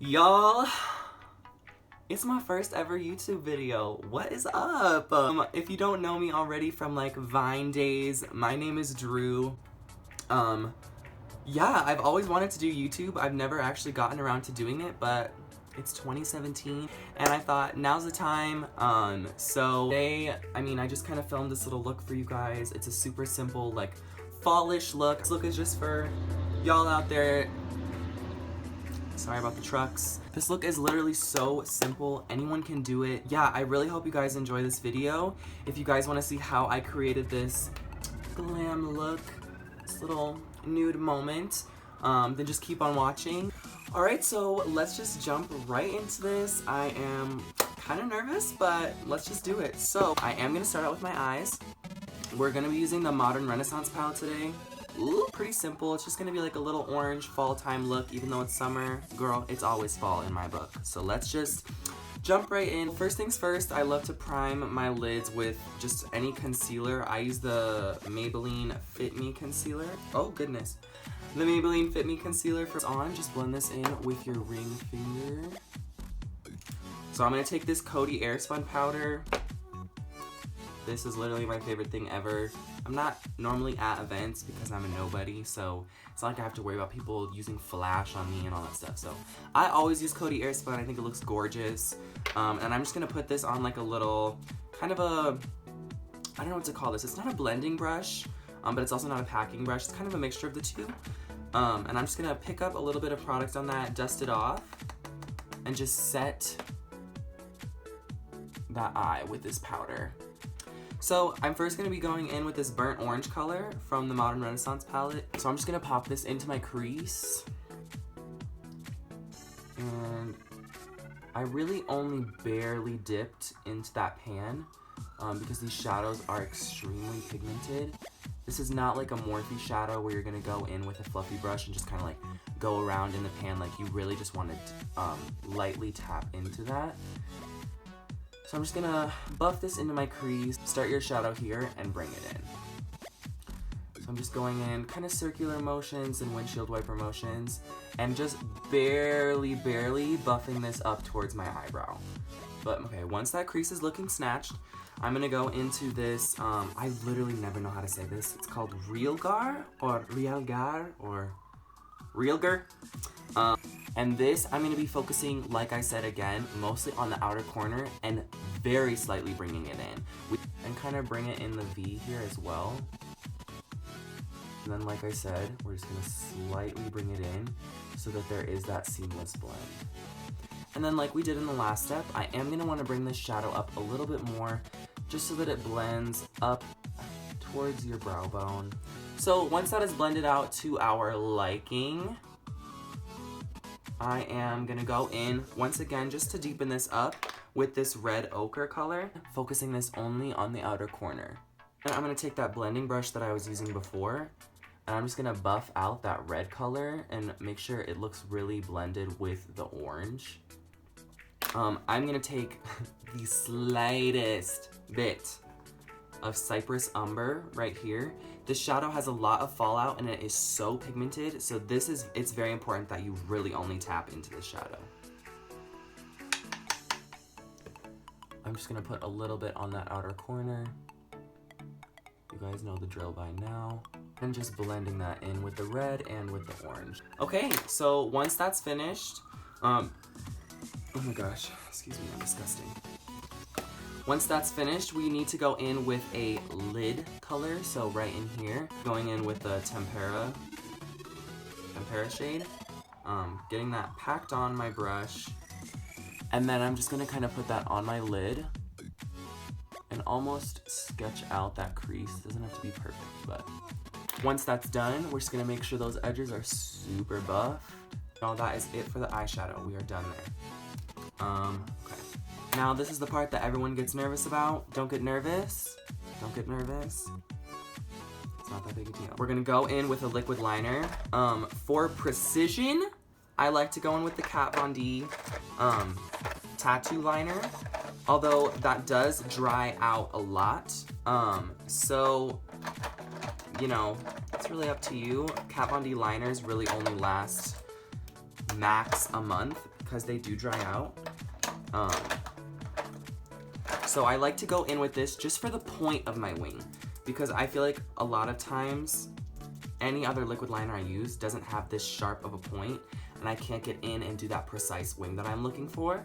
Y'all, it's my first ever YouTube video. What is up? If you don't know me already from like Vine days, my name is Drew. Yeah, I've always wanted to do YouTube. I've never actually gotten around to doing it, but it's 2017 and I thought now's the time. So today, I just kind of filmed this little look for you guys. It's a super simple, like, fallish look. This look is just for y'all out there. Sorry about the trucks. This look is literally so simple. Anyone can do it. Yeah, I really hope you guys enjoy this video. If you guys want to see how I created this glam look, this little nude moment, then just keep on watching. Alright, so let's just jump right into this. I am kind of nervous, but let's just do it. So, I am going to start out with my eyes. We're going to be using the Modern Renaissance palette today. Ooh, pretty simple. It's just going to be like a little orange fall time look, even though it's summer. Girl, it's always fall in my book. So let's just jump right in. First things first, I love to prime my lids with just any concealer. I use the Maybelline Fit Me concealer. Oh goodness. The Maybelline Fit Me concealer for on. Just blend this in with your ring finger. So I'm going to take this Coty Airspun powder. This is literally my favorite thing ever. I'm not normally at events because I'm a nobody, so it's not like I have to worry about people using flash on me and all that stuff. So I always use Coty Airspun. I think it looks gorgeous. And I'm just going to put this on like a little, kind of a, I don't know what to call this. It's not a blending brush, but it's also not a packing brush. It's kind of a mixture of the two. And I'm just going to pick up a little bit of product on that, dust it off, and just set that eye with this powder. So I'm first going to be going in with this burnt orange color from the Modern Renaissance palette. So I'm just going to pop this into my crease. And I really only barely dipped into that pan because these shadows are extremely pigmented. This is not like a Morphe shadow where you're going to go in with a fluffy brush and just kind of like go around in the pan. Like, you really just want to lightly tap into that. So I'm just gonna buff this into my crease, start your shadow here, and bring it in. So I'm just going in kind of circular motions and windshield wiper motions, and just barely buffing this up towards my eyebrow. But okay, once that crease is looking snatched, I'm gonna go into this, I literally never know how to say this. It's called Realgar, or Realgar, or Realgar. And this, I'm going to be focusing, like I said again, mostly on the outer corner and very slightly bringing it in. And kind of bring it in the V here as well. And then, like I said, we're just going to slightly bring it in so that there is that seamless blend. And then, like we did in the last step, I am going to want to bring this shadow up a little bit more just so that it blends up towards your brow bone. So once that is blended out to our liking, I am gonna go in once again just to deepen this up with this red ochre color, focusing this only on the outer corner. And I'm gonna take that blending brush that I was using before, and I'm just gonna buff out that red color and make sure it looks really blended with the orange. I'm gonna take the slightest bit of Cypress Umber right here. This shadow has a lot of fallout and it is so pigmented, so it's very important that you really only tap into the shadow. I'm just gonna put a little bit on that outer corner. You guys know the drill by now. And just blending that in with the red and with the orange. Okay, so once that's finished, oh my gosh, excuse me, I'm disgusting. Once that's finished, we need to go in with a lid color, so right in here, going in with the Tempera shade, getting that packed on my brush, and then I'm just gonna kind of put that on my lid and almost sketch out that crease. Doesn't have to be perfect, but once that's done, we're just gonna make sure those edges are super buff. Now that is it for the eyeshadow. We are done there. Okay. Now this is the part that everyone gets nervous about. Don't get nervous. Don't get nervous. It's not that big a deal. We're gonna go in with a liquid liner. For precision, I like to go in with the Kat Von D tattoo liner. Although that does dry out a lot. So, you know, it's really up to you. Kat Von D liners really only last max a month because they do dry out. So I like to go in with this just for the point of my wing, because I feel like a lot of times any other liquid liner I use doesn't have this sharp of a point, and I can't get in and do that precise wing that I'm looking for.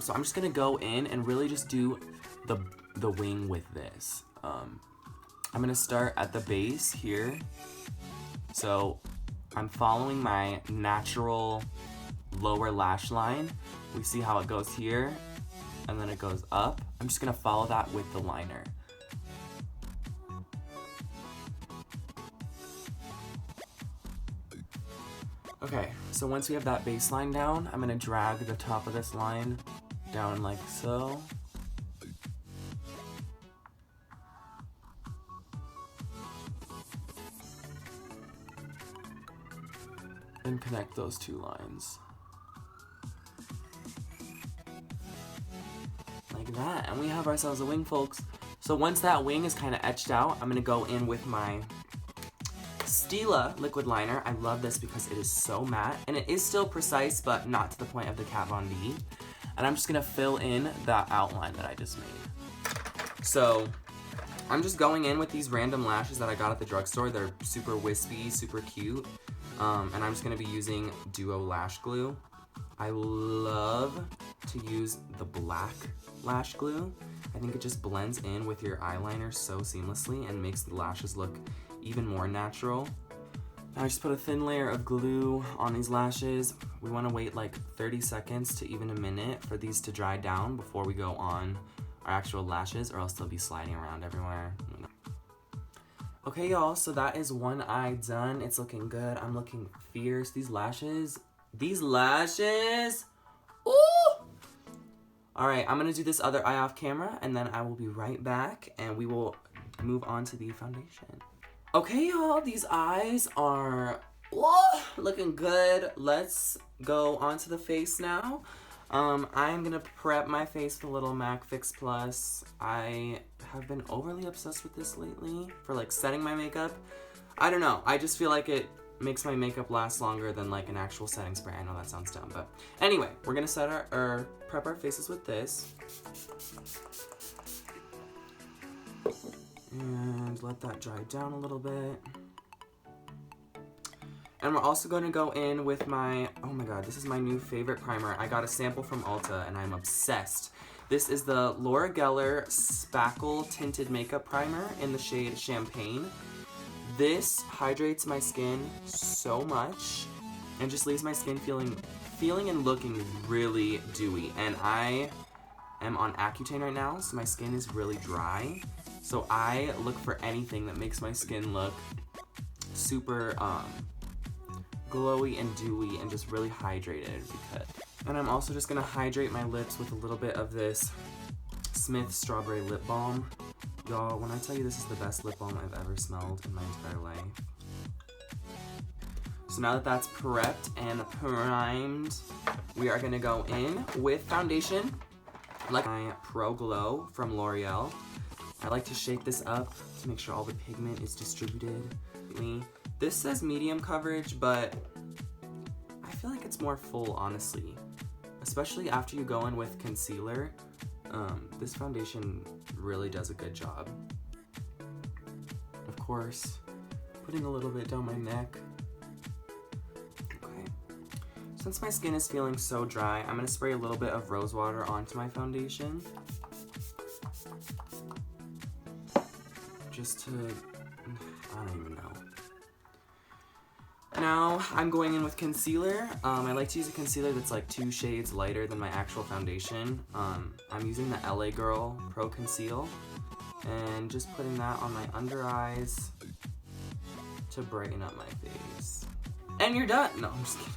So I'm just gonna go in and really just do the wing with this. I'm gonna start at the base here. So I'm following my natural lower lash line. We see how it goes here, and then it goes up. I'm just gonna follow that with the liner. Okay, so once we have that baseline down, I'm gonna drag the top of this line down like so. And connect those two lines. Like that, and we have ourselves a wing, folks. So once that wing is kind of etched out, I'm gonna go in with my Stila liquid liner. I love this because it is so matte, and it is still precise, but not to the point of the Kat Von D. And I'm just gonna fill in that outline that I just made. So I'm just going in with these random lashes that I got at the drugstore. They're super wispy, super cute. And I'm just gonna be using Duo Lash Glue. I love to use the black lash glue. I think it just blends in with your eyeliner so seamlessly and makes the lashes look even more natural. I just put a thin layer of glue on these lashes. We wanna wait like 30 seconds to even a minute for these to dry down before we go on our actual lashes, or else they'll be sliding around everywhere. Okay, y'all, so that is one eye done. It's looking good. I'm looking fierce. These lashes, ooh! All right, I'm gonna do this other eye off camera, and then I will be right back, and we will move on to the foundation. Okay, y'all, these eyes are looking good. Let's go on to the face now. I'm gonna prep my face with a little MAC Fix Plus. I have been overly obsessed with this lately for like setting my makeup. I don't know, I just feel like it makes my makeup last longer than like an actual setting spray. I know that sounds dumb, but anyway, we're gonna set our prep our faces with this. And let that dry down a little bit. And we're also going to go in with my, oh my god, this is my new favorite primer. I got a sample from Ulta and I'm obsessed. This is the Laura Geller Spackle Tinted Makeup Primer in the shade Champagne. This hydrates my skin so much and just leaves my skin feeling and looking really dewy. And I am on Accutane right now, so my skin is really dry. So I look for anything that makes my skin look super glowy and dewy and just really hydrated. And I'm also just gonna hydrate my lips with a little bit of this Smith Strawberry Lip Balm. Y'all, when I tell you this is the best lip balm I've ever smelled in my entire life. So now that that's prepped and primed, we are gonna go in with foundation, like my Pro Glow from L'Oreal. I like to shake this up to make sure all the pigment is distributed. This says medium coverage, but I feel like it's more full, honestly. Especially after you go in with concealer, this foundation really does a good job. Of course, putting a little bit down my neck. Okay. Since my skin is feeling so dry, I'm gonna spray a little bit of rose water onto my foundation. Just to, I don't even know. Now I'm going in with concealer. I like to use a concealer that's like 2 shades lighter than my actual foundation. I'm using the LA Girl Pro Conceal and just putting that on my under eyes to brighten up my face. And you're done. No, I'm just kidding.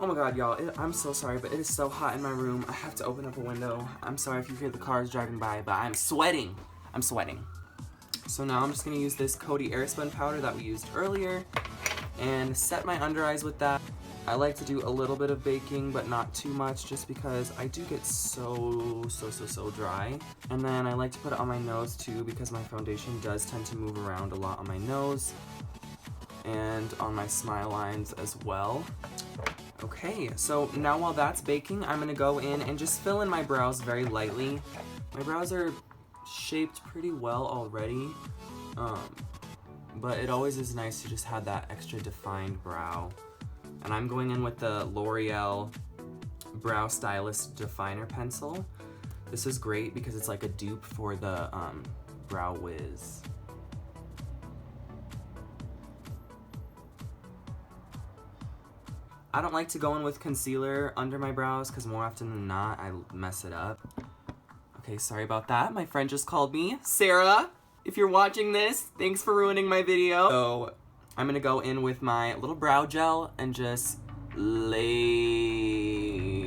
Oh my god, y'all, I'm so sorry, but it is so hot in my room. I have to open up a window. I'm sorry if you hear the cars driving by, but I'm sweating. I'm sweating. So now I'm just gonna use this Coty Airspun powder that we used earlier and set my under eyes with that. I like to do a little bit of baking, but not too much, just because I do get so dry. And then I like to put it on my nose too, because my foundation does tend to move around a lot on my nose and on my smile lines as well. Okay, so now while that's baking, I'm gonna go in and just fill in my brows very lightly. My brows are shaped pretty well already, but it always is nice to just have that extra defined brow. And I'm going in with the L'Oreal Brow Stylist Definer Pencil. This is great because it's like a dupe for the Brow Wiz. I don't like to go in with concealer under my brows because more often than not, I mess it up. Okay, sorry about that. My friend just called me. Sarah, if you're watching this, thanks for ruining my video. So I'm gonna go in with my little brow gel and just lay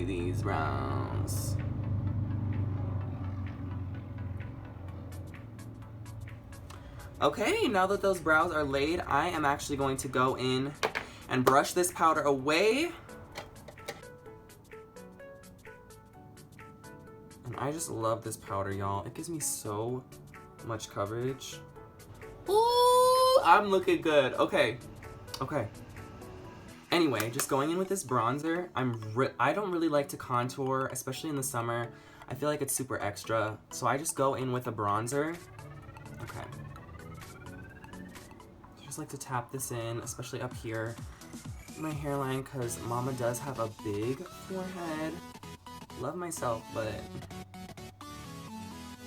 these brows. Okay, now that those brows are laid, I am actually going to go in and brush this powder away. And I just love this powder, y'all. It gives me so much coverage. Ooh, I'm looking good. Okay. Anyway, just going in with this bronzer. I don't really like to contour, especially in the summer. I feel like it's super extra. So I just go in with a bronzer. Okay. I just like to tap this in, especially up here. My hairline, because mama does have a big forehead. Love myself, but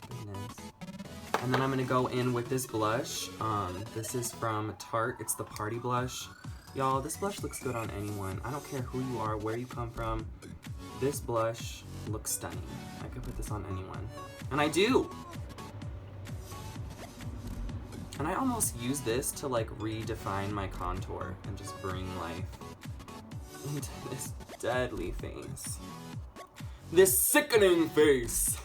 goodness. And then I'm gonna go in with this blush. This is from Tarte. It's the Party Blush. Y'all, this blush looks good on anyone. I don't care who you are, where you come from. This blush looks stunning. I could put this on anyone. And I do! And I almost use this to like redefine my contour and just bring life into this deadly face. This sickening face.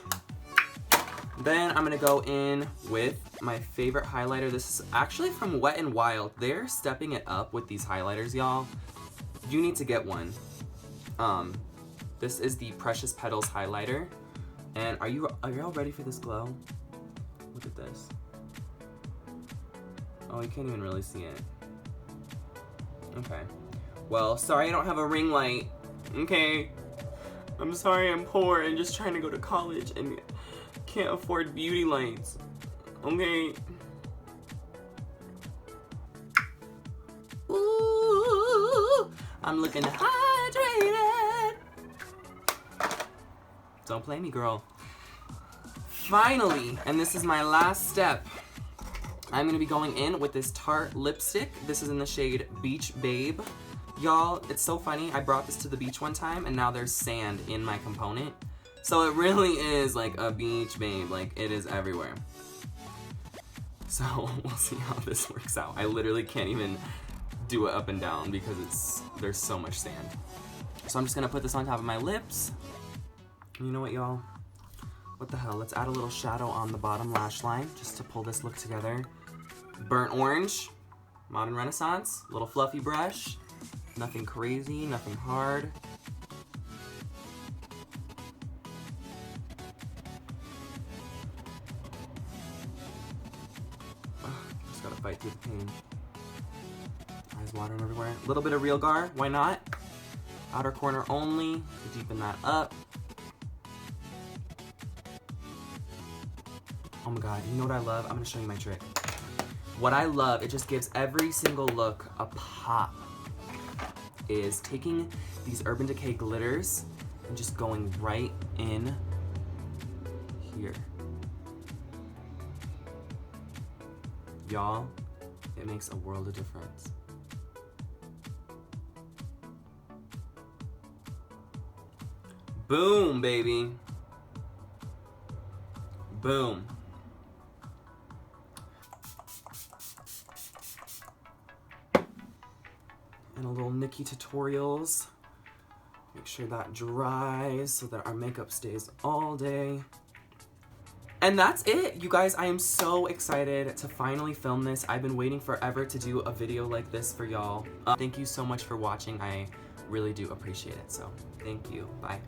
Then I'm gonna go in with my favorite highlighter. This is actually from Wet n Wild. They're stepping it up with these highlighters, y'all. You need to get one. This is the Precious Petals highlighter. And are y'all ready for this glow? Look at this. Oh, you can't even really see it. Okay. Well, sorry I don't have a ring light. Okay. I'm sorry I'm poor and just trying to go to college and can't afford beauty lights. Okay. Ooh, I'm looking hydrated. Don't play me, girl. Finally, and this is my last step, I'm gonna be going in with this Tarte lipstick. This is in the shade Beach Babe. Y'all, it's so funny. I brought this to the beach one time and now there's sand in my component. So it really is like a beach babe. Like, it is everywhere. So we'll see how this works out. I literally can't even do it up and down because there's so much sand. So I'm just gonna put this on top of my lips. And you know what, y'all? What the hell? Let's add a little shadow on the bottom lash line just to pull this look together. Burnt orange, Modern Renaissance, little fluffy brush. Nothing crazy, nothing hard. Just gotta fight through the pain. Eyes watering everywhere. A little bit of Real Gar, why not? Outer corner only to deepen that up. Oh my god, you know what I love? I'm gonna show you my trick. What I love, it just gives every single look a pop, is taking these Urban Decay glitters and just going right in here. Y'all, it makes a world of difference. Boom, baby. Boom. And a little Nikki Tutorials. Make sure that dries so that our makeup stays all day. And that's it, you guys. I am so excited to finally film this. I've been waiting forever to do a video like this for y'all. Thank you so much for watching. I really do appreciate it. So thank you. Bye.